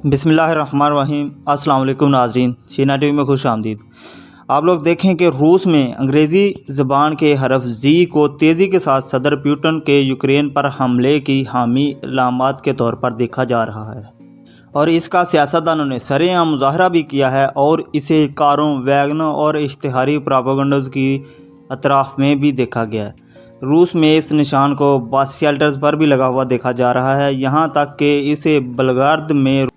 बिस्मिल्लाहिर्रहमानिर्रहीम। अस्सलाम वालेकुम नाज़रीन, शीना टीवी में खुश आमदीद। आप लोग देखें कि रूस में अंग्रेज़ी ज़बान के हरफ जी को तेज़ी के साथ सदर पुतिन के यूक्रेन पर हमले की हामी अलामत के तौर पर देखा जा रहा है और इसका सियासतदानों ने सरेआम मुज़ाहरा भी किया है और इसे कारों, वैगनों और इश्तिहारी प्रोपेगेंडा की अतराफ़ में भी देखा गया है। रूस में इस निशान को बस शेल्टर्स पर भी लगा हुआ देखा जा रहा है, यहाँ तक कि इसे बलगार्द में।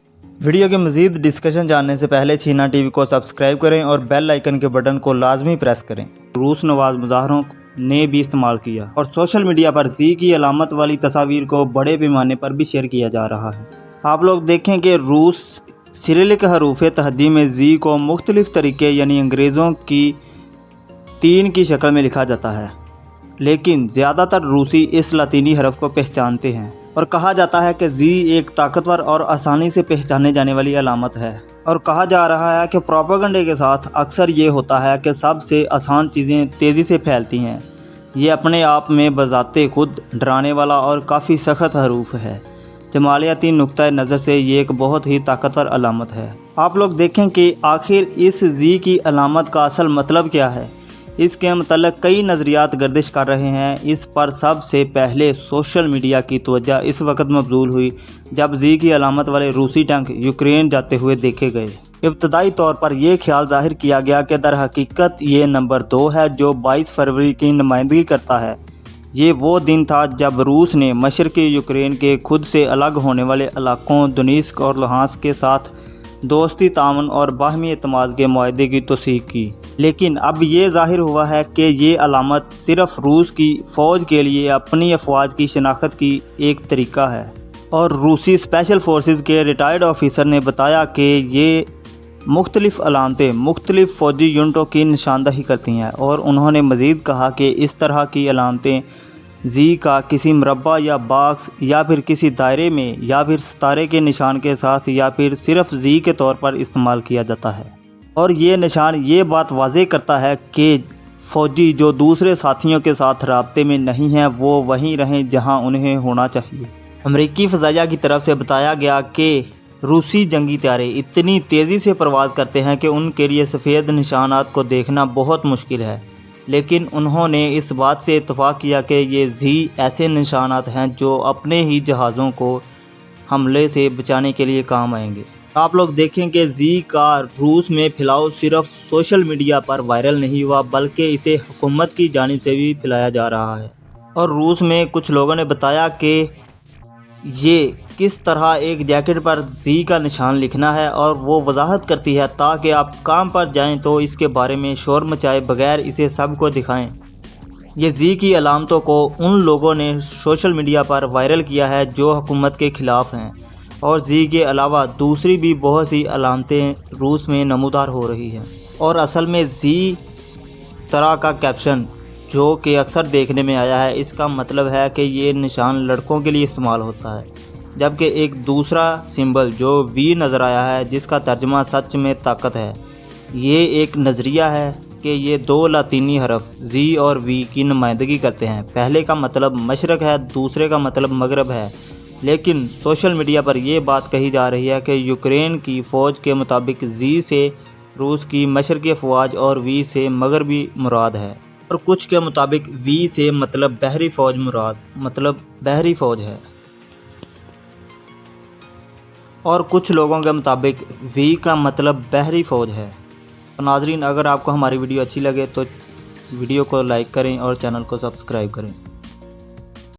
वीडियो के मज़ीद डिस्कशन जानने से पहले शीना टीवी को सब्सक्राइब करें और बेल आइकन के बटन को लाजमी प्रेस करें। रूस नवाज मुजाहरों ने भी इस्तेमाल किया और सोशल मीडिया पर जी की अलामत वाली तस्वीर को बड़े पैमाने पर भी शेयर किया जा रहा है। आप लोग देखें कि रूस सिरिलिक हरूफ तहजी में जी को मुख्तलिफ तरीके यानी अंग्रेज़ों की 3 की शक्ल में लिखा जाता है, लेकिन ज़्यादातर रूसी इस लातीनी हरफ को पहचानते हैं और कहा जाता है कि जी एक ताकतवर और आसानी से पहचाने जाने वाली अलामत है। और कहा जा रहा है कि प्रोपेगेंडे के साथ अक्सर ये होता है कि सबसे आसान चीज़ें तेज़ी से फैलती हैं। ये अपने आप में बज़ाते खुद डराने वाला और काफ़ी सख्त हरूफ है। जमालियाती नुक्ता नज़र से ये एक बहुत ही ताकतवर अलामत है। आप लोग देखें कि आखिर इस जी की अलामत का असल मतलब क्या है। इसके मतलब कई नज़रियात गर्दिश कर रहे हैं। इस पर सबसे पहले सोशल मीडिया की तवज्जो इस वक्त मबजूल हुई जब जी की अलामत वाले रूसी टैंक यूक्रेन जाते हुए देखे गए। इब्तदाई तौर पर यह ख्याल जाहिर किया गया कि दर हकीकत ये नंबर 2 है जो 22 फरवरी की नुमाइंदगी करता है। ये वो दिन था जब रूस ने मशरक़ी यूक्रेन के खुद से अलग होने वाले इलाकों दोनेत्स्क और लुहांस्क के साथ दोस्ती, तामन और बाहमी एतमाद के मुआहदे की तौसीक़ की। लेकिन अब ये ज़ाहिर हुआ है कि ये अलामत सिर्फ़ रूस की फ़ौज के लिए अपनी अफवाज की शनाख्त की एक तरीका है। और रूसी स्पेशल फोर्सेस के रिटायर्ड ऑफिसर ने बताया कि ये मुख्तलिफ़ अलामतें मुख्तलिफ़ फ़ौजी यूनिटों की निशानदही करती हैं। और उन्होंने मज़ीद कहा कि इस तरह की अलामतें जी का किसी मरबा या बॉक्स या फिर किसी दायरे में या फिर सितारे के निशान के साथ या फिर सिर्फ जी के तौर पर इस्तेमाल किया जाता है। और ये निशान ये बात वाज़े करता है कि फ़ौजी जो दूसरे साथियों के साथ राब्ते में नहीं हैं वो वहीं रहें जहां उन्हें होना चाहिए। अमेरिकी फ़ज़ाइया की तरफ से बताया गया कि रूसी जंगी तैयारे इतनी तेज़ी से परवाज़ करते हैं कि उनके लिए सफ़ेद निशानात को देखना बहुत मुश्किल है, लेकिन उन्होंने इस बात से इत्तफ़ाक़ किया कि ये जी ऐसे निशानात हैं जो अपने ही जहाज़ों को हमले से बचाने के लिए काम आएंगे। आप लोग देखें कि जी का रूस में फैलाव सिर्फ सोशल मीडिया पर वायरल नहीं हुआ बल्कि इसे हुकूमत की जानिब से भी फैलाया जा रहा है। और रूस में कुछ लोगों ने बताया कि ये किस तरह एक जैकेट पर जी का निशान लिखना है और वो वजाहत करती है ताकि आप काम पर जाएं तो इसके बारे में शोर मचाए बगैर इसे सबको दिखाएं। ये जी की अलामतों को उन लोगों ने सोशल मीडिया पर वायरल किया है जो हुकूमत के ख़िलाफ़ हैं। और जी के अलावा दूसरी भी बहुत सी अलामतें रूस में नमूदार हो रही हैं। और असल में जी तरह का कैप्शन जो कि अक्सर देखने में आया है, इसका मतलब है कि ये निशान लड़कों के लिए इस्तेमाल होता है, जबकि एक दूसरा सिंबल जो वी नज़र आया है जिसका तर्जमा सच में ताकत है। ये एक नज़रिया है कि ये 2 लातीनी हरफ जी और वी की नुमाइंदगी करते हैं। पहले का मतलब मशरक़ है, दूसरे का मतलब मगरब है। लेकिन सोशल मीडिया पर यह बात कही जा रही है कि यूक्रेन की फ़ौज के मुताबिक जी से रूस की मशरक़ी अफवाज और वी से मगरबी मुराद है। और कुछ के मुताबिक वी से मतलब बहरी फ़ौज बहरी फ़ौज है। और कुछ लोगों के मुताबिक वी का मतलब बहरी फ़ौज है। तो नाज़रीन, अगर आपको हमारी वीडियो अच्छी लगे तो वीडियो को लाइक करें और चैनल को सब्सक्राइब करें।